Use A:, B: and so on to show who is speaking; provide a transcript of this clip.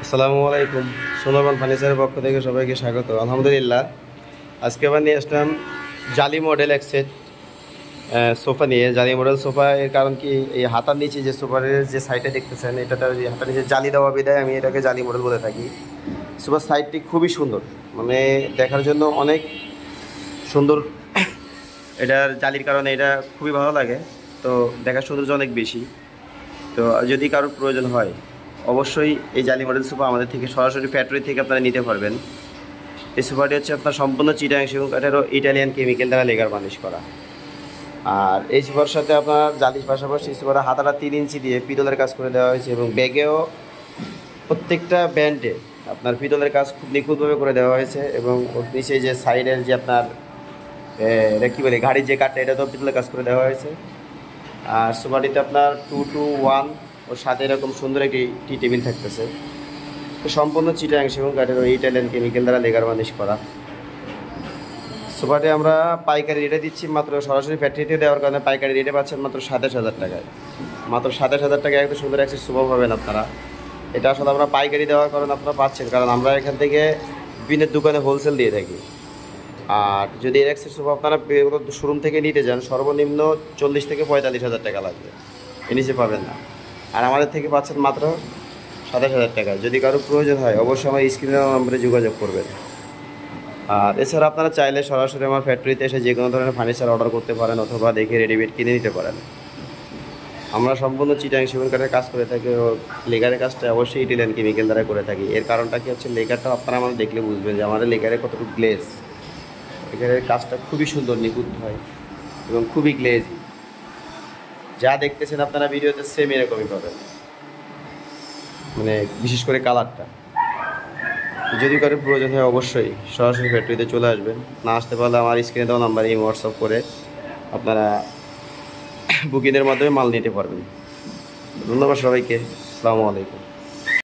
A: আসসালামু আলাইকুম। সুন্দরবন ফার্নিচারের পক্ষ থেকে সবাইকে স্বাগত। আলহামদুলিল্লাহ, আজকে আবার নিয়ে আসলাম জালি মডেল এক সেট সোফা নিয়ে। জালি মডেল সোফা এর কারণ কি, এই হাতার নিচে যে সোফার যে সাইডে দেখতেছেন, এটাতে ওই হাতার নিচে জালি দেওয়া বিদায় আমি এটাকে জালি মডেল বলে থাকি। সোফার সাইডটি খুবই সুন্দর, মানে দেখার জন্য অনেক সুন্দর। এটার জালির কারণে এটা খুবই ভালো লাগে, তো দেখার সৌন্দর্য অনেক বেশি। তো যদি কারোর প্রয়োজন হয়, অবশ্যই এই জালি মডেল সোফা আমাদের থেকে সরাসরি ফ্যাক্টরি থেকে আপনারা নিতে পারবেন। এই সোফাটি হচ্ছে আপনার সম্পূর্ণ চিটাগাং সেগুন কাঠের ও ইটালিয়ান কেমিক্যাল দ্বারা লেগার বার্নিশ করা। আর এই সোফার সাথে আপনার জালির পাশাপাশি সোফার হাতাটা 3 ইঞ্চি দিয়ে পিতলের কাজ করে দেওয়া হয়েছে, এবং ব্যাগেও প্রত্যেকটা ব্যান্ডে আপনার পিতলের কাজ খুব নিখুঁতভাবে করে দেওয়া হয়েছে। এবং ওর নিচে যে সাইডের যে আপনার এটা কী বলে, গাড়ির যে কাঠটা, এটাতেও পিতলের কাজ করে দেওয়া হয়েছে। আর সোফাটিতে আপনার 2-2-1 ওর সাথে এরকম সুন্দর একটি টি টেবিল থাকতেছে। তো সম্পূর্ণ চিটাগাং সেগুন কাঠের ওই ইটালিয়ান কেমিক্যাল দ্বারা লেগার বার্নিশ করা। সোফাটি আমরা পাইকারি রেটে দিচ্ছি, মাত্র সরাসরি ফ্যাক্টরিতে দেওয়ার কারণে পাইকারি রেটে পাচ্ছেন মাত্র 27,000 টাকায়। মাত্র 27,000 টাকায় একটু সুন্দর একটা সোফা পাবেন আপনারা। এটা আসলে আমরা পাইকারি দেওয়ার কারণে আপনারা পাচ্ছেন, কারণ আমরা এখান থেকে বিভিন্ন দোকানে হোলসেল দিয়ে থাকি। আর যদি এর এক্সের সোফা আপনারা শোরুম থেকে নিতে যান, সর্বনিম্ন 40,000 থেকে 45,000 টাকা লাগবে, এর নিচে পাবেন না। আর আমাদের থেকে পাচ্ছেন মাত্র 27,000 টাকা। যদি কারো প্রয়োজন হয়, অবশ্যই আমার স্ক্রিনে দেওয়া নম্বরে যোগাযোগ করবেন। আর এছাড়া আপনারা চাইলে সরাসরি আমার ফ্যাক্টরিতে এসে যে কোনো ধরনের ফার্নিচার অর্ডার করতে পারেন, অথবা দেখে রেডিমেড কিনে নিতে পারেন। আমরা সম্পূর্ণ চিটাগাং সেগুন কাঠের কাজ করে থাকি, ও লেগারের কাজটা অবশ্যই ইটালিয়ান কেমিক্যাল দ্বারা করে থাকি। এর কারণটা কি হচ্ছে, লেগারটা আপনারা আমাদের দেখলে বুঝবেন যে আমাদের লেগারে কতটুকু গ্লেজ। লেগারের কাজটা খুবই সুন্দর, নিখুঁত হয় এবং খুবই গ্লেজি। যা দেখতেছেন আপনারা ভিডিওতে সেম এরকমই পাবেন, মানে বিশেষ করে কালারটা। যদি কারো প্রয়োজন হয়, অবশ্যই সরাসরি ফ্যাক্টরিতে চলে আসবেন। না আসতে পারলে আমার স্ক্রিনে দেওয়া নাম্বারে হোয়াটসঅ্যাপ করে আপনারা বুকিংয়ের মাধ্যমে মাল নিতে পারবেন। ধন্যবাদ সবাইকে। আসসালামু আলাইকুম।